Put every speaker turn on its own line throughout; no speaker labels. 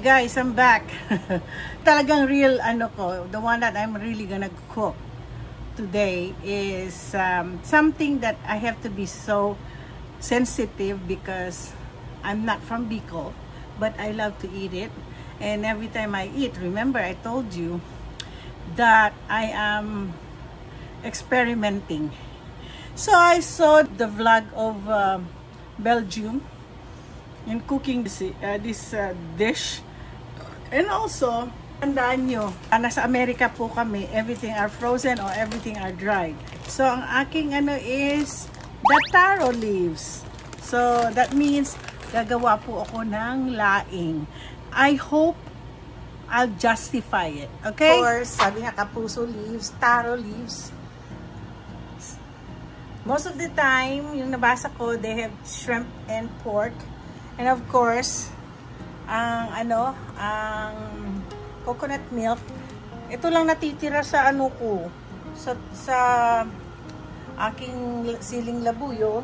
Guys, I'm back. Talagang real the one that I'm really gonna cook today is something that I have to be so sensitive because I'm not from Bicol, but I love to eat it. And every time I eat, remember I told you that I am experimenting. So I saw the vlog of Belgium in cooking this dish. And also, tandaan nyo, nasa Amerika po kami, everything are frozen or everything are dried. So, ang aking is the taro leaves. So, that means, gagawa po ako ng laing. I hope I'll justify it. Okay? Of course, sabi nga kapuso leaves, taro leaves. Most of the time, yung nabasa ko, they have shrimp and pork. And of course, ang coconut milk. Ito lang natitira sa ko, sa aking siling labuyo.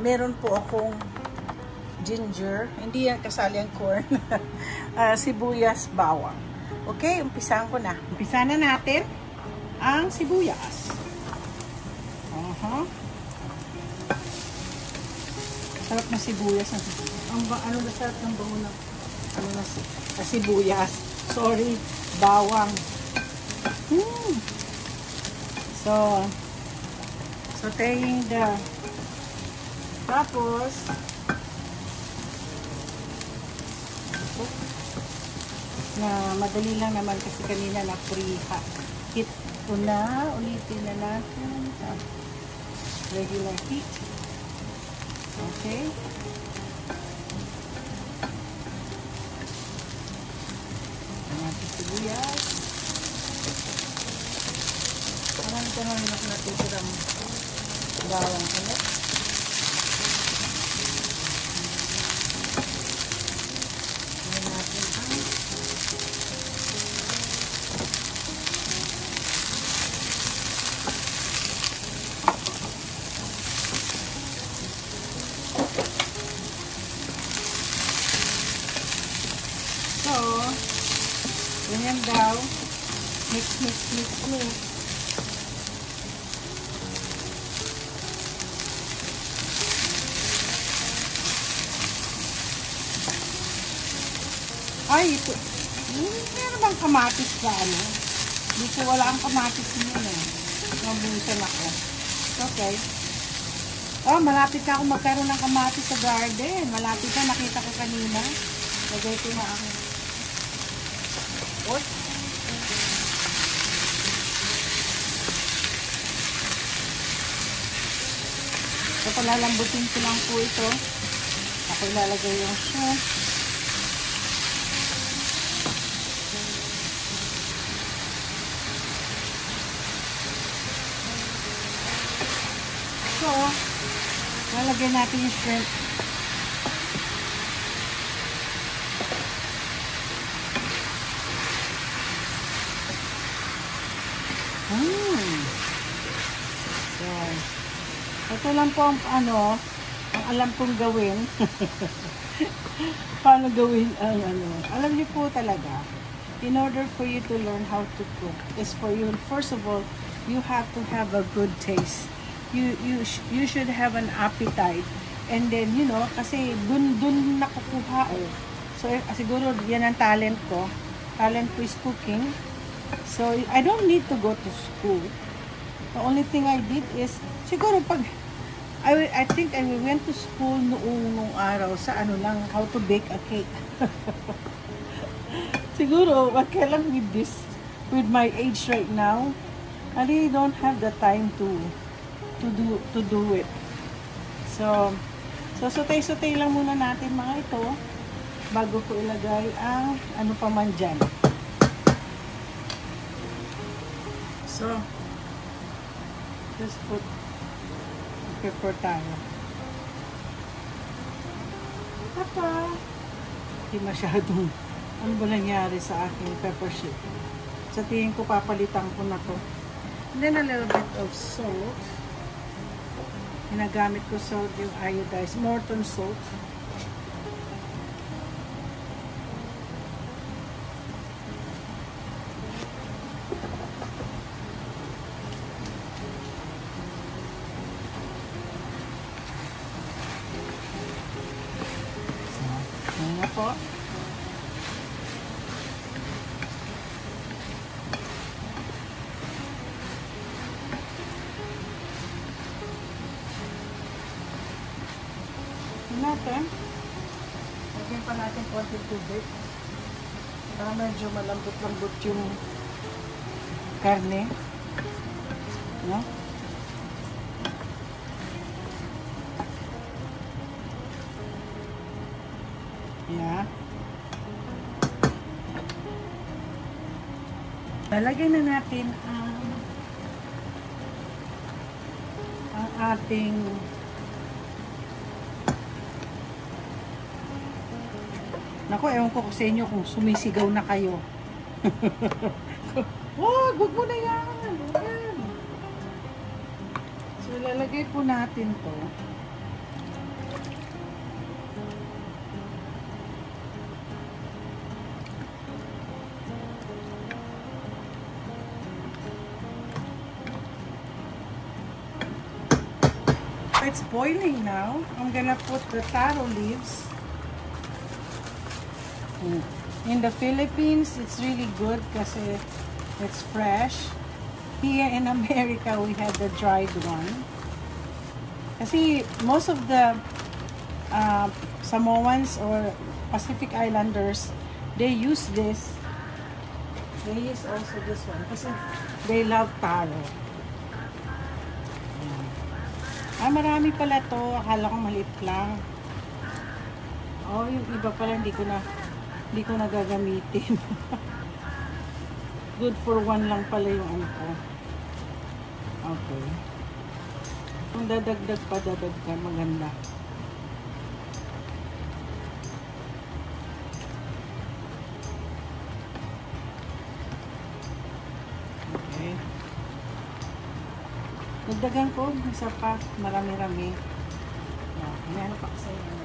Meron po akong ginger, hindi yan kasali ang corn. Sibuyas, bawang. Okay, umpisahan ko na. Umpisahan na natin ang sibuyas. Sarap na sibuyas. Ang masarap ng bango na sibuyas. Sorry, bawang. So, sauteing tapos na madali lang naman kasi kanina na heat ko na. Ulitin na natin sa regular heat. Okay. Sibuyas. Parang ito na rin natitirang bawang ulit. Ayan natin ang ganyan daw. Mix. Ay, ito. Meron bang kamatis sa Dito wala ang kamatis niya Nabusan ako. Okay. Oh, malapit na ako magkaroon ng kamatis sa garden. Malapit na. Nakita ko kanina. Lagay ko na ako. So, palalambutin ko lang po ito. Ako ilalagay yung shrimp. So, lalagyan natin yung shrimp. Ito lang po ang ang alam kong gawin. Paano gawin ang Alam niyo po talaga, in order for you to learn how to cook, is for you, first of all, you have to have a good taste. You should have an appetite. And then, kasi dun nakukuha So, siguro yan ang talent ko. Talent ko is cooking. So, I don't need to go to school. The only thing I did is, siguro pag, I think I went to school noong araw sa how to bake a cake. Siguro, kailan with my age right now, I really don't have the time to do it. So sutay-sutay lang muna natin mga ito bago ko ilagay ang pa man dyan. So, just put pepper tayo. Papa! Hindi masyadong, ano ba nangyari sa aking pepper sheet? Sa tingin ko, papalitan ko na to. And then a little bit of salt. Ginagamit ko sodium iodized Morton salt. Ayan na po. Natin. Lagyan pa natin konting tubig para medyo malambot-lambot yung karne. No? Yeah. Lalagyan na natin ang ating naku, ewan ko sa inyo kung sumisigaw na kayo. Wag mo na yan. Yan. So, lalagay po natin to. It's boiling now. I'm gonna put the taro leaves. In the Philippines, it's really good kasi it's fresh. Here in America, we have the dried one. Kasi most of the Samoans or Pacific Islanders, they use this. They use also this one kasi they love taro. Marami pala to. Akala ko maliit lang. Oh, yung iba pala hindi ko na gagamitin. Good for one lang pala yung ano ko. Okay. Kung dadagdag pa, dadagdag maganda. Okay. Dagdagan ko, isa pa, marami-rami. Ayan pa kasi yun.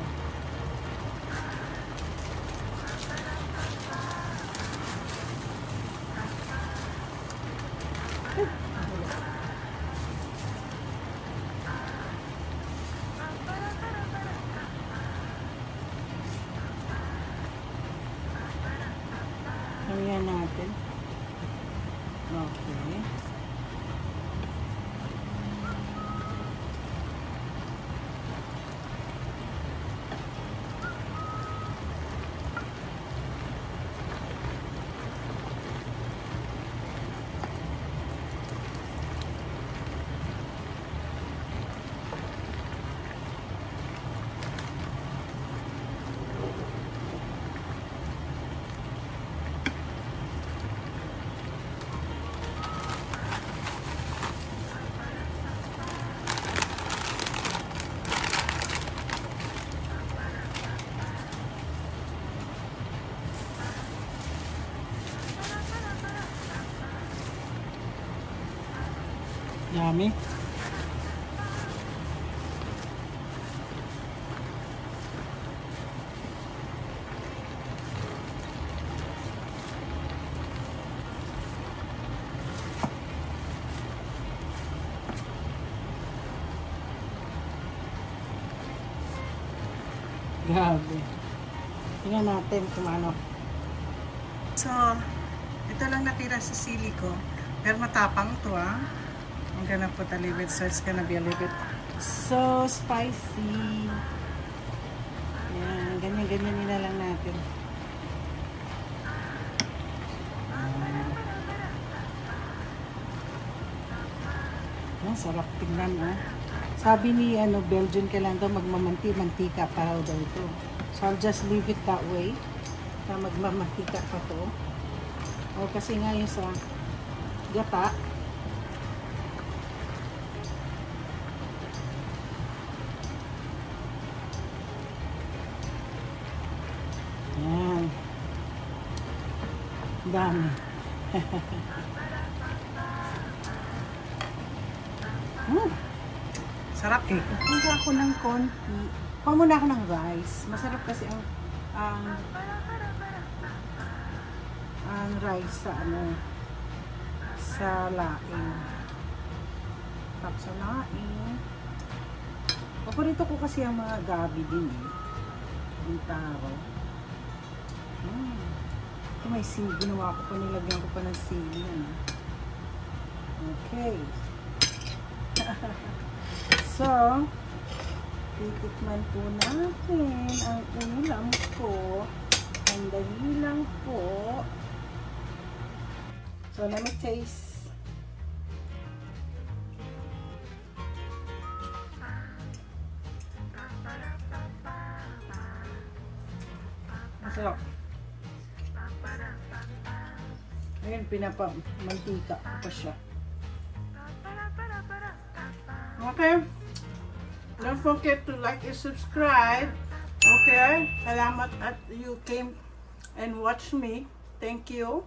Ayan natin. Okay. Yummy. Grabe. Tingnan natin kung ano. So, ito lang natira sa sili ko. Pero matapang to I'm gonna put a little bit, so it's gonna be a little bit so spicy. Yan, ganyan-ganyan nila lang natin. Yan, sarap tingnan Sabi ni Belgian kailangan daw magmamantika para daw ito. So I'll just leave it that way. Na magmamantika pa to. O kasi nga yung sa gata. Yan. Dami.
Sarap eh.
Kuha ako ng konti. Kuha muna ako ng rice. Masarap kasi ang rice sa sa laing. Tap sa laing. Paborito ko kasi ang mga gabi din eh. Yung taro. Ito may sili. Ginawa ko pa, nilagyan ko pa ng sili. Okay. So, titikman po natin ang ulam ko. Ang dali lang po. So, let me taste. Masarap. Ayan, pinapamantika ko pa siya. Okay. Don't forget to like and subscribe. Okay. Salamat at you came and watched me. Thank you.